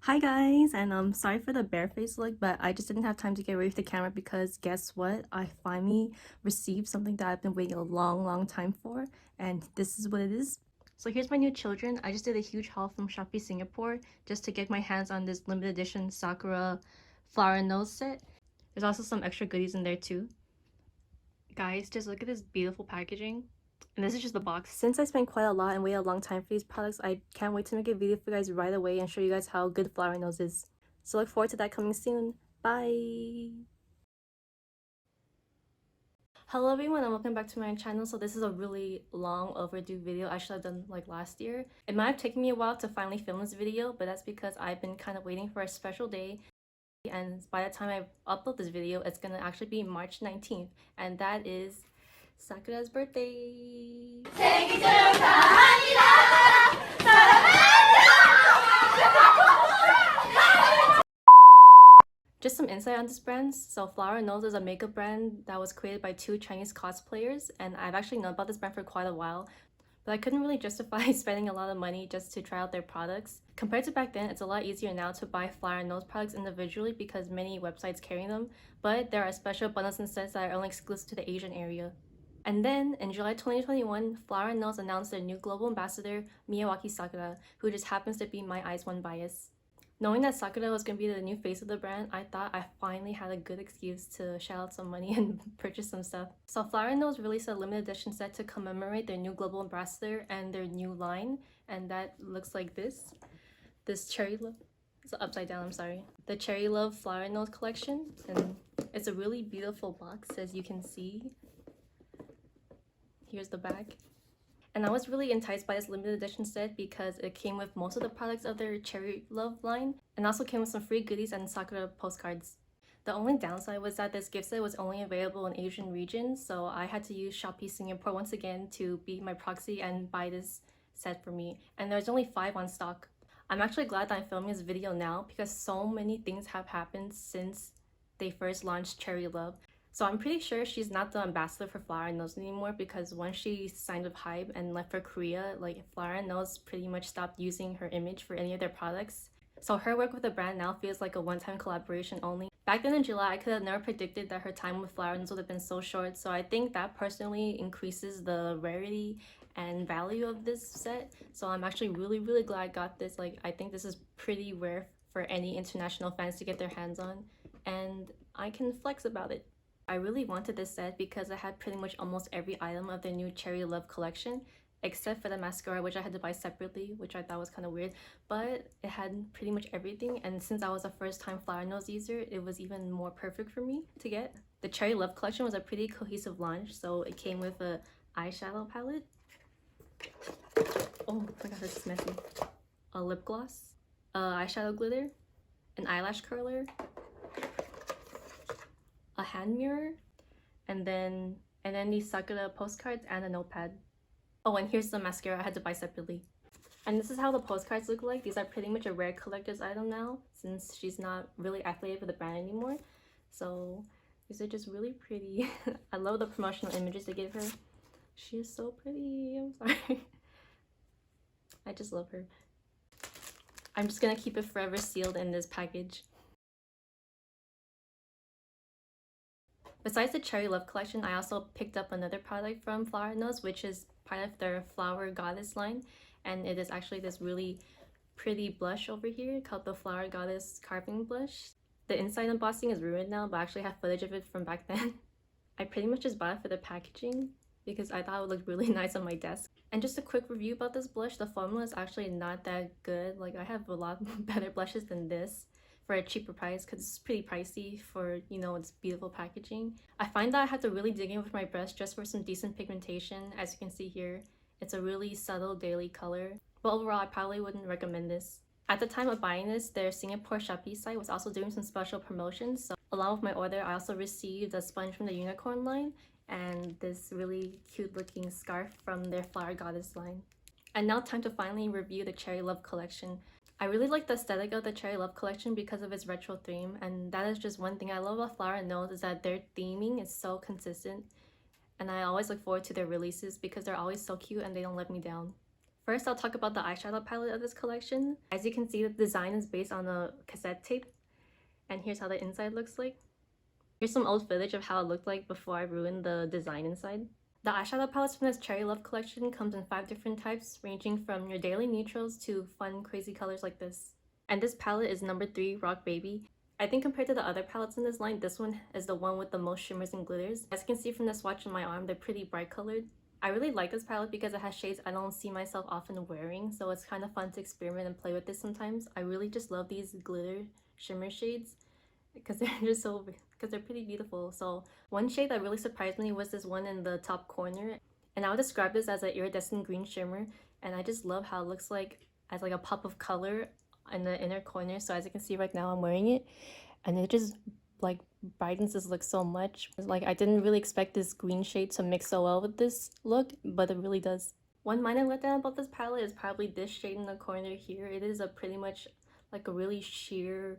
Hi guys, and sorry for the bare face look, but I just didn't have time to get ready with the camera because guess what? I finally received something that I've been waiting a long time for, and this is what it is. So here's my new children. I just did a huge haul from Shopee Singapore just to get my hands on this limited edition Sakura flower nose set. There's also some extra goodies in there too. Guys, just look at this beautiful packaging. And this is just the box. Since I spent quite a lot and waited a long time for these products, I can't wait to make a video for you guys right away and show you guys how good Flower Nose is. So look forward to that coming soon. Bye! Hello everyone and welcome back to my channel. So this is a really long overdue video I should have done like last year. It might have taken me a while to finally film this video, but that's because I've been kind of waiting for a special day. And by the time I upload this video, it's gonna actually be March 19th, and that is Sakura's birthday! 생일 축하합니다! Just some insight on this brand. So Flower Nose is a makeup brand that was created by two Chinese cosplayers, and I've actually known about this brand for quite a while, but I couldn't really justify spending a lot of money just to try out their products. Compared to back then, it's a lot easier now to buy Flower Nose products individually because many websites carry them, but there are special bundles and sets that are only exclusive to the Asian area. And then, in July 2021, Flower & Nails announced their new global ambassador, MIYAWAKI Sakura, who just happens to be my Eyes One bias. Knowing that Sakura was going to be the new face of the brand, I thought I finally had a good excuse to shell out some money and purchase some stuff. So Flower & Nails released a limited edition set to commemorate their new global ambassador and their new line, and that looks like this. This Cherry Love, it's upside down, I'm sorry. The Cherry Love Flower & Nails collection, and it's a really beautiful box as you can see. Here's the back. And I was really enticed by this limited edition set because it came with most of the products of their Cherry Love line and also came with some free goodies and Sakura postcards. The only downside was that this gift set was only available in Asian regions, so I had to use Shopee Singapore once again to be my proxy and buy this set for me. And there's only 5 on stock. I'm actually glad that I'm filming this video now because so many things have happened since they first launched Cherry Love. So I'm pretty sure she's not the ambassador for Flower & Nose anymore because once she signed with Hybe and left for Korea, like Flower & Nose pretty much stopped using her image for any of their products. So her work with the brand now feels like a one-time collaboration only. Back then in July, I could have never predicted that her time with Flower & Nose would have been so short, so I think that personally increases the rarity and value of this set. So I'm actually really glad I got this. Like, I think this is pretty rare for any international fans to get their hands on, and I can flex about it. I really wanted this set because it had pretty much almost every item of their new Cherry Love collection, except for the mascara, which I had to buy separately, which I thought was kind of weird, but it had pretty much everything, and since I was a first-time Flower Nose user, it was even more perfect for me to get. The Cherry Love collection was a pretty cohesive launch, so it came with a eyeshadow palette. Oh my god, this is messy. A lip gloss, a eyeshadow glitter, an eyelash curler, a hand mirror, and then these Sakura postcards and a notepad. Oh, and here's the mascara I had to buy separately. And this is how the postcards look like. These are pretty much a rare collector's item now since she's not really affiliated with the brand anymore. So these are just really pretty. I love the promotional images they give her. She is so pretty. I'm sorry. I just love her. I'm just gonna keep it forever sealed in this package. Besides the Cherry Love collection, I also picked up another product from Flower Nose, which is part of their Flower Goddess line, and it is actually this really pretty blush over here called the Flower Goddess Carving Blush. The inside embossing is ruined now, but I actually have footage of it from back then. I pretty much just bought it for the packaging because I thought it would look really nice on my desk. And just a quick review about this blush, the formula is actually not that good. Like, I have a lot better blushes than this for a cheaper price because it's pretty pricey for, you know, its beautiful packaging. I find that I have to really dig in with my brush just for some decent pigmentation. As you can see here, it's a really subtle daily color, but overall I probably wouldn't recommend this. At the time of buying this, their Singapore Shopee site was also doing some special promotions, so along with my order I also received a sponge from the Unicorn line and this really cute looking scarf from their Flower Goddess line. And now time to finally review the Cherry Love collection. I really like the aesthetic of the Cherry Love collection because of its retro theme, and that is just one thing I love about Flower & Nose is that their theming is so consistent, and I always look forward to their releases because they're always so cute and they don't let me down. First, I'll talk about the eyeshadow palette of this collection. As you can see, the design is based on a cassette tape. And here's how the inside looks like. Here's some old footage of how it looked like before I ruined the design inside. The eyeshadow palettes from this Cherry Love collection comes in 5 different types, ranging from your daily neutrals to fun, crazy colors like this. And this palette is number 3, Rock Baby. I think compared to the other palettes in this line, this one is the one with the most shimmers and glitters. As you can see from the swatch on my arm, they're pretty bright colored. I really like this palette because it has shades I don't see myself often wearing, so it's kind of fun to experiment and play with this sometimes. I really just love these glitter shimmer shades because they're pretty beautiful. So one shade that really surprised me was this one in the top corner, and I would describe this as an iridescent green shimmer, and I just love how it looks like as like a pop of color in the inner corner. So as you can see right now, I'm wearing it, and it just like brightens this look so much. Like I didn't really expect this green shade to mix so well with this look, but it really does. One minor letdown about this palette is probably this shade in the corner here. It is a pretty much like a really sheer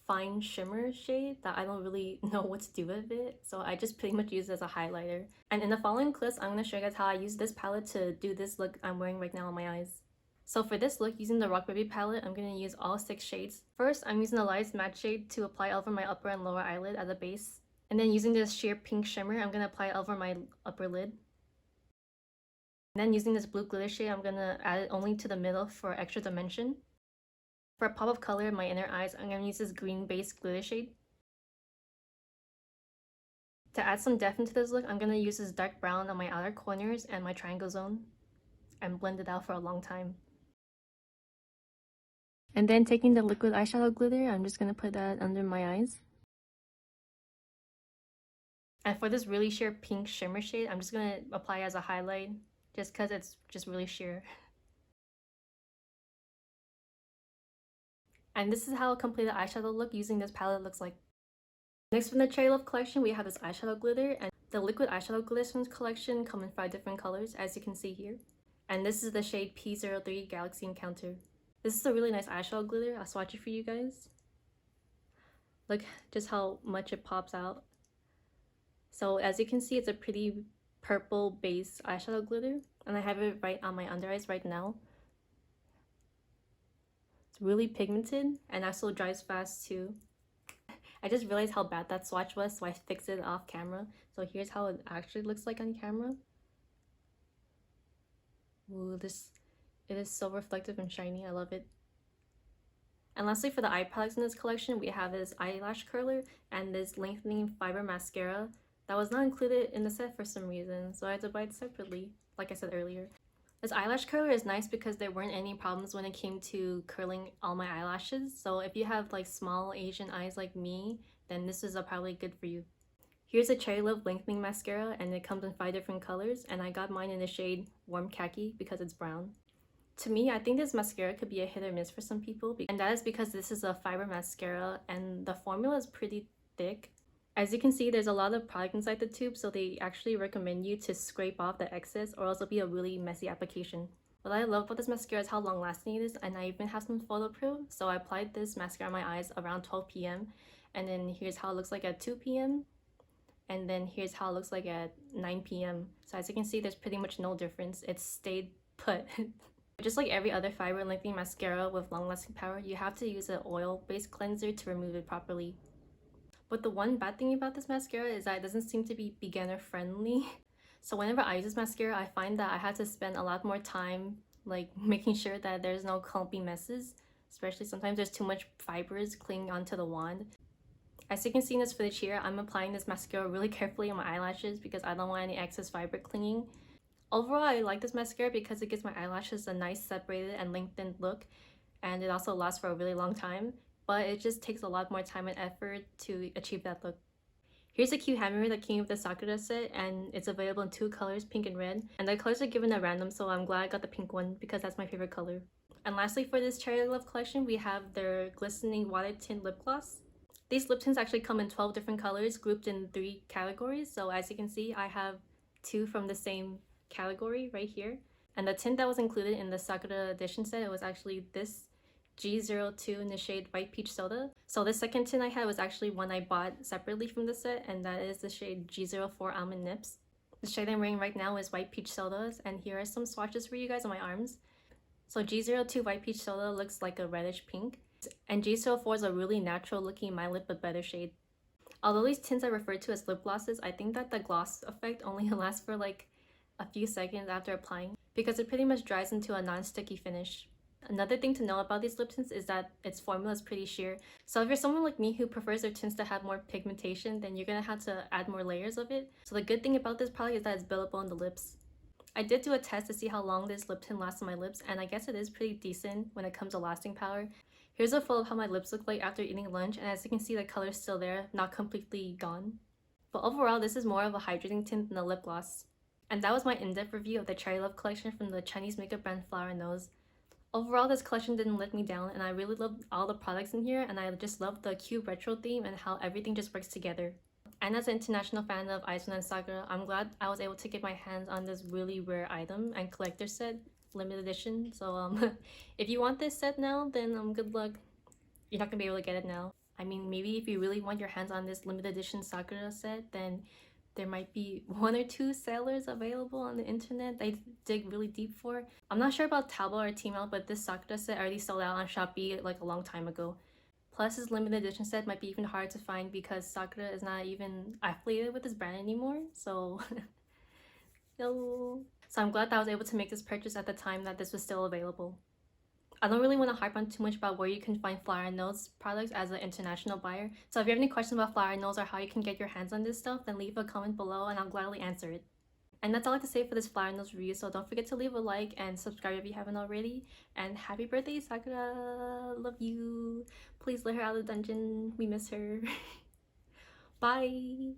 fine shimmer shade that I don't really know what to do with it, so I just pretty much use it as a highlighter. And in the following clips, I'm going to show you guys how I use this palette to do this look I'm wearing right now on my eyes. So for this look, using the Rock Baby palette, I'm going to use all 6 shades. First, I'm using the lightest matte shade to apply over my upper and lower eyelid as a base. And then using this sheer pink shimmer, I'm going to apply it over my upper lid. And then using this blue glitter shade, I'm going to add it only to the middle for extra dimension. For a pop of color in my inner eyes, I'm going to use this green base glitter shade. To add some depth into this look, I'm going to use this dark brown on my outer corners and my triangle zone and blend it out for a long time. And then taking the liquid eyeshadow glitter, I'm just going to put that under my eyes. And for this really sheer pink shimmer shade, I'm just going to apply it as a highlight just because it's just really sheer. And this is how a completed eyeshadow look using this palette looks like. Next, from the Cherry Love collection, we have this eyeshadow glitter, and the liquid eyeshadow glitters from this collection come in 5 different colors, as you can see here. And this is the shade P03 Galaxy Encounter. This is a really nice eyeshadow glitter. I'll swatch it for you guys. Look just how much it pops out. So as you can see, it's a pretty purple base eyeshadow glitter, and I have it right on my under eyes right now. It's really pigmented and also dries fast too. I just realized how bad that swatch was, so I fixed it off camera. So here's how it actually looks like on camera. Ooh, it is so reflective and shiny. I love it. And lastly, for the eye palettes in this collection, we have this eyelash curler and this lengthening fiber mascara that was not included in the set for some reason, so I had to buy it separately, like I said earlier. This eyelash curler is nice because there weren't any problems when it came to curling all my eyelashes, so if you have like small Asian eyes like me, then this is probably good for you. Here's a Cherry Love lengthening mascara, and it comes in 5 different colors, and I got mine in the shade Warm Khaki because it's brown. To me, I think this mascara could be a hit or miss for some people, and that is because this is a fiber mascara and the formula is pretty thick. As you can see, there's a lot of product inside the tube, so they actually recommend you to scrape off the excess or else it'll be a really messy application. What I love about this mascara is how long lasting it is, and I even have some photo proof. So I applied this mascara on my eyes around 12 p.m. and then here's how it looks like at 2 p.m. and then here's how it looks like at 9 p.m. So as you can see, there's pretty much no difference. It stayed put. Just like every other fiber lengthening mascara with long lasting power, you have to use an oil-based cleanser to remove it properly. But the one bad thing about this mascara is that it doesn't seem to be beginner friendly. So whenever I use this mascara, I find that I had to spend a lot more time like making sure that there's no clumpy messes, especially sometimes there's too much fibers clinging onto the wand. As you can see in this footage here, I'm applying this mascara really carefully on my eyelashes because I don't want any excess fiber clinging. Overall, I like this mascara because it gives my eyelashes a nice separated and lengthened look, and it also lasts for a really long time, but it just takes a lot more time and effort to achieve that look. Here's a cute hand mirror that came with the Sakura set, and it's available in 2 colors, pink and red, and the colors are given at random, so I'm glad I got the pink one because that's my favorite color. And lastly, for this Cherry Love collection, we have their Glistening Water Tint Lip Gloss. These lip tints actually come in 12 different colors grouped in 3 categories, so as you can see, I have 2 from the same category right here. And the tint that was included in the Sakura edition set, it was actually this G02 in the shade White Peach Soda. So the second tint I had was actually one I bought separately from the set, and that is the shade G04 Almond Nips. The shade I'm wearing right now is White Peach Sodas, and here are some swatches for you guys on my arms. So G02 White Peach Soda looks like a reddish pink, and G04 is a really natural looking My Lip but better shade. Although these tints are referred to as lip glosses, I think that the gloss effect only lasts for like a few seconds after applying because it pretty much dries into a non-sticky finish. Another thing to know about these lip tints is that its formula is pretty sheer. So if you're someone like me who prefers their tints to have more pigmentation, then you're gonna have to add more layers of it. So the good thing about this product is that it's buildable on the lips. I did do a test to see how long this lip tint lasts on my lips, and I guess it is pretty decent when it comes to lasting power. Here's a photo of how my lips look like after eating lunch, and as you can see, the color's still there, not completely gone. But overall, this is more of a hydrating tint than a lip gloss. And that was my in-depth review of the Cherry Love collection from the Chinese makeup brand Flower & Nose. Overall, this collection didn't let me down, and I really loved all the products in here, and I just loved the cute retro theme and how everything just works together. And as an international fan of Eyeshadow and Sakura, I'm glad I was able to get my hands on this really rare item and collector set, limited edition. So if you want this set now, then good luck. You're not gonna be able to get it now. I mean, maybe if you really want your hands on this limited edition Sakura set, then there might be 1 or 2 sellers available on the internet they dig really deep for. I'm not sure about Taobao or Tmall, but this Sakura set already sold out on Shopee like a long time ago. Plus, this limited edition set might be even hard to find because Sakura is not even affiliated with this brand anymore, so no. So I'm glad that I was able to make this purchase at the time that this was still available. I don't really want to harp on too much about where you can find Flower & Nose products as an international buyer. So if you have any questions about Flower & Nose or how you can get your hands on this stuff, then leave a comment below and I'll gladly answer it. And that's all I have to say for this Flower & Nose review, so don't forget to leave a like and subscribe if you haven't already. And happy birthday, Sakura! Love you! Please let her out of the dungeon. We miss her. Bye!